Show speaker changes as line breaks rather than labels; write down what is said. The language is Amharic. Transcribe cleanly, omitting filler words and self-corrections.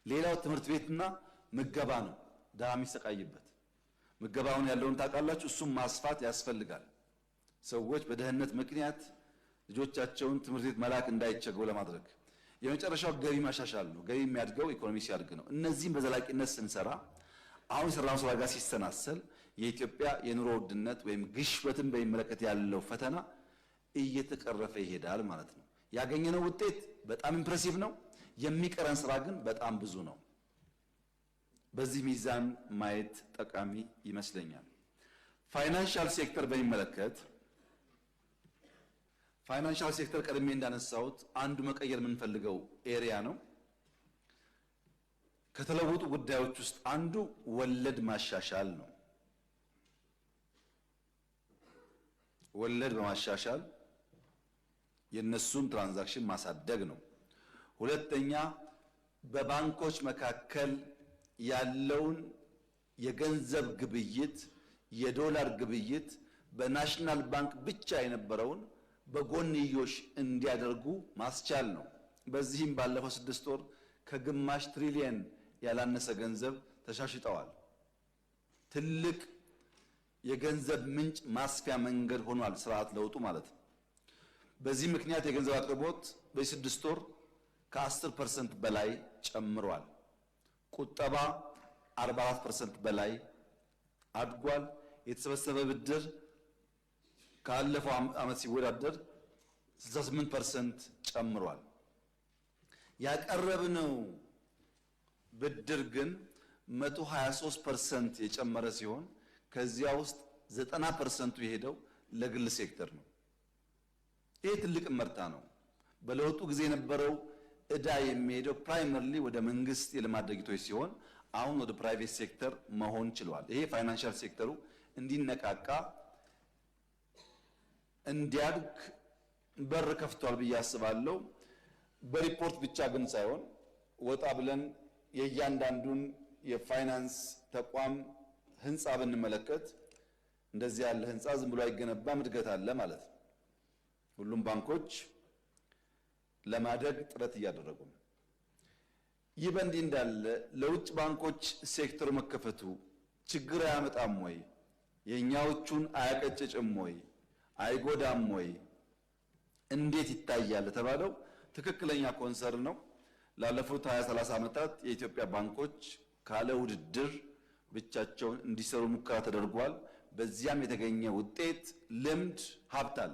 ሌላው ትምህርት ቤትና ምገባ ነው ድሃ የሚሰቃይበት። ምገባውን ያለውን ታውቃላችሁ። እሱም ማስፋት ያስፈልጋል። ሰዎች በደህንነት ምክንያት ልጆቻቸውን ትምህርት ቤት መላክ እንዳይቸገሩ ለማድረግ። የመጨረሻው ገቢ ማሻሻል ነው። ገቢ የሚያድገው ኢኮኖሚ ሲያድግ ነው። እነዚህም በዘላቂነት ስንሰራ አሁን የሰራነው ስራ ጋር ሲሰናሰል የኢትዮጵያ የኑሮ ውድነት ወይም ግሽበትን በሚመለከት ያለው ፈተና እየተቀረፈ ይሄዳል ማለት ነው። ያገኘነው ውጤት በጣም ኢምፕሬሲቭ ነው። የሚቀረን ስራ ግን በጣም ብዙ ነው። በዚህ ሚዛን ማየት ጠቃሚ ይመስለኛል። ፋይናንሻል ሴክተር በሚመለከት ፋይናንሻል ሴክተር ቀድሜ እንዳነሳሁት አንዱ መቀየር የምንፈልገው ኤሪያ ነው። ከተለወጡ ጉዳዮች ውስጥ አንዱ ወለድ ማሻሻል ነው። ወለድ በማሻሻል የነሱን ትራንዛክሽን ማሳደግ ነው። ሁለተኛ በባንኮች መካከል ያለውን የገንዘብ ግብይት የዶላር ግብይት በናሽናል ባንክ ብቻ የነበረውን በጎንዮሽ እንዲያደርጉ ማስቻል ነው። በዚህም ባለፈው 6 ወር ከግማሽ ትሪሊየን ያላነሰ ገንዘብ ተሻሽጠዋል። ትልቅ የገንዘብ ምንጭ ማስፊያ መንገድ ሆኗል ስርዓት ለውጡ ማለት ነው። በዚህ ምክንያት የገንዘብ አቅርቦት በ6 ወር ከ10% በላይ ጨምሯል። ቁጠባ 44% በላይ አድጓል። የተሰበሰበ ብድር ካለፈው ዓመት ሲወዳደር 68% ጨምሯል። ያቀረብነው ብድር ግን 123% የጨመረ ሲሆን ከዚያ ውስጥ 90% የሄደው ለግል ሴክተር ነው። ይህ ትልቅ ምርታ ነው። በለውጡ ጊዜ የነበረው እዳ የሚሄደው ፕራይመሪሊ ወደ መንግስት የልማት ድርጅቶች ሲሆን አሁን ወደ ፕራይቬት ሴክተር መሆን ችሏል። ይሄ ፋይናንሻል ሴክተሩ እንዲነቃቃ እንዲያድግ በር ከፍቷል ብዬ አስባለሁ። በሪፖርት ብቻ ግን ሳይሆን ወጣ ብለን የእያንዳንዱን የፋይናንስ ተቋም ህንፃ ብንመለከት እንደዚህ ያለ ህንፃ ዝም ብሎ አይገነባም፣ እድገት አለ ማለት ነው። ሁሉም ባንኮች ለማደግ ጥረት እያደረጉ ነው። ይህ በእንዲህ እንዳለ ለውጭ ባንኮች ሴክተሩ መከፈቱ ችግር አያመጣም ወይ? የኛዎቹን አያቀጭጭም ወይ? አይጎዳም ወይ? እንዴት ይታያል ተባለው ትክክለኛ ኮንሰርን ነው። ላለፉት 20-30 ዓመታት የኢትዮጵያ ባንኮች ካለ ውድድር ብቻቸውን እንዲሰሩ ሙከራ ተደርጓል። በዚያም የተገኘ ውጤት ልምድ ሀብት አለ።